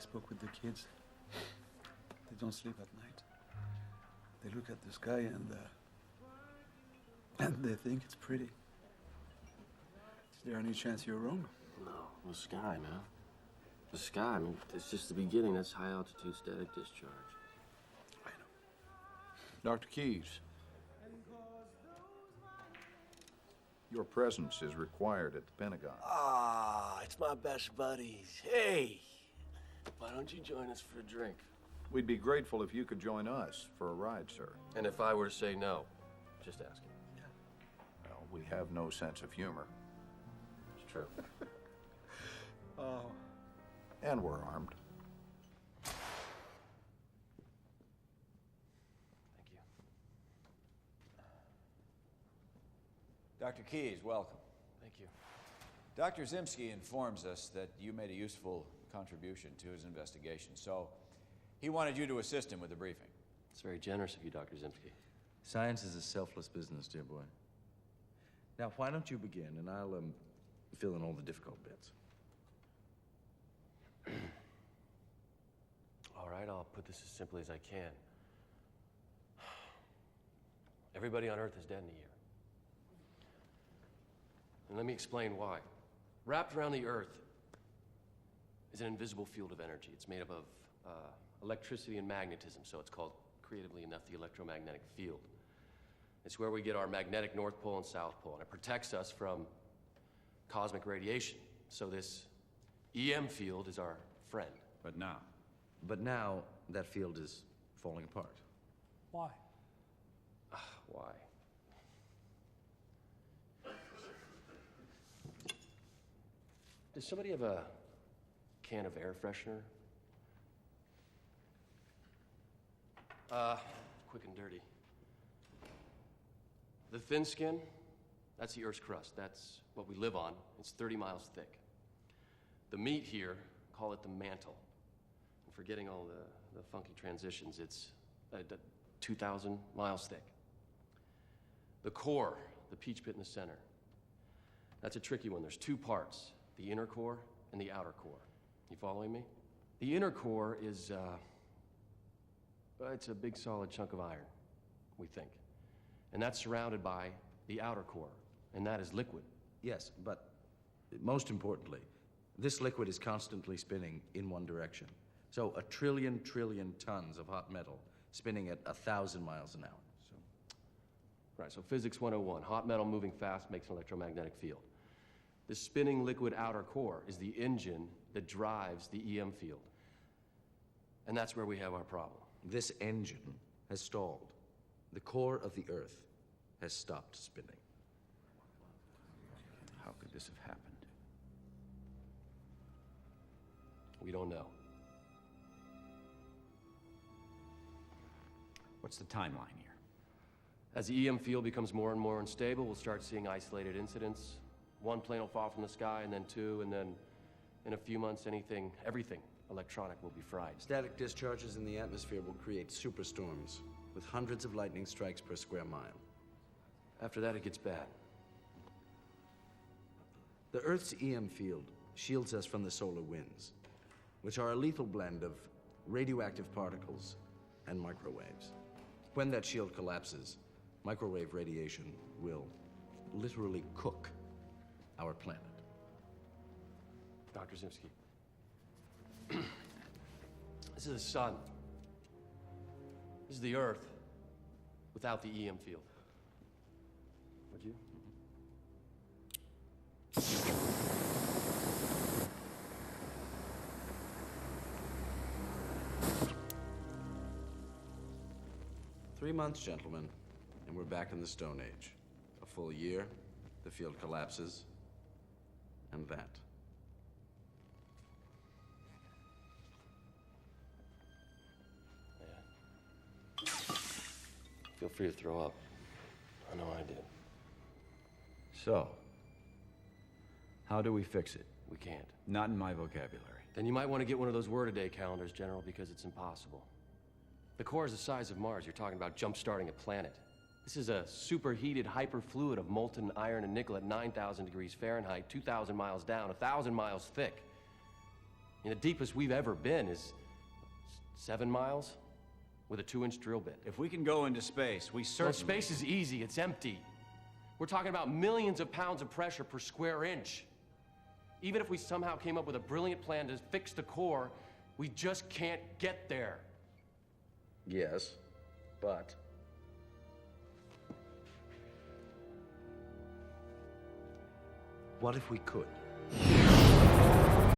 spoke with the kids. They don't sleep at night. They look at the sky and they think it's pretty. Is there any chance you're wrong? No, the sky, man. The sky, I mean, it's just the beginning. That's high-altitude static discharge. I know. Dr. Keyes, your presence is required at the Pentagon. Ah, it's my best buddies. Hey, why don't you join us for a drink? We'd be grateful if you could join us for a ride, sir. And if I were to say no, just asking. Well, we have no sense of humor. It's true. Oh. And we're armed. Thank you. Dr. Keyes, welcome. Thank you. Dr. Zimski informs us that you made a useful contribution to his investigation, so he wanted you to assist him with the briefing. It's very generous of you, Dr. Zimski. Science is a selfless business, dear boy. Now, why don't you begin, and I'll fill in all the difficult bits. All right, I'll put this as simply as I can. Everybody on Earth is dead in a year. And let me explain why. Wrapped around the Earth is an invisible field of energy. It's made up of electricity and magnetism, so it's called, creatively enough, the electromagnetic field. It's where we get our magnetic North Pole and South Pole, and it protects us from cosmic radiation. So this EM field is our friend. But now? But now, that field is falling apart. Why? Why? Does somebody have a can of air freshener? Quick and dirty. The thin skin, that's the Earth's crust. That's what we live on. It's 30 miles thick. The meat here, call it the mantle. I'm forgetting all the funky transitions. It's 2,000 miles thick. The core, the peach pit in the center, that's a tricky one. There's two parts, the inner core and the outer core. You following me? The inner core is, it's a big solid chunk of iron, we think. And that's surrounded by the outer core, and that is liquid. Yes, but most importantly, this liquid is constantly spinning in one direction. So a trillion tons of hot metal spinning at 1,000 miles an hour. Right, so physics 101, hot metal moving fast makes an electromagnetic field. The spinning liquid outer core is the engine that drives the EM field. And that's where we have our problem. This engine has stalled. The core of the Earth has stopped spinning. How could this have happened? We don't know. What's the timeline here? As the EM field becomes more and more unstable, we'll start seeing isolated incidents. One plane will fall from the sky, and then two, and then in a few months, everything electronic will be fried. Static discharges in the atmosphere will create superstorms with hundreds of lightning strikes per square mile. After that, it gets bad. The Earth's EM field shields us from the solar winds, which are a lethal blend of radioactive particles and microwaves. When that shield collapses, microwave radiation will literally cook our planet. Dr. Zimski. This is the sun. This is the Earth without the EM field. Would you? Three months, gentlemen, and we're back in the Stone Age. A full year, the field collapses, and that. Feel free to throw up. I know I did. So, how do we fix it? We can't. Not in my vocabulary. Then you might want to get one of those word-a-day calendars, General, because it's impossible. The core is the size of Mars. You're talking about jump-starting a planet. This is a superheated hyperfluid of molten iron and nickel at 9,000 degrees Fahrenheit, 2,000 miles down, 1,000 miles thick. The deepest we've ever been is 7 miles with a 2-inch drill bit. If we can go into space, we Well, certainly... space is easy, it's empty. We're talking about millions of pounds of pressure per square inch. Even if we somehow came up with a brilliant plan to fix the core, we just can't get there. Yes, but... What if we could?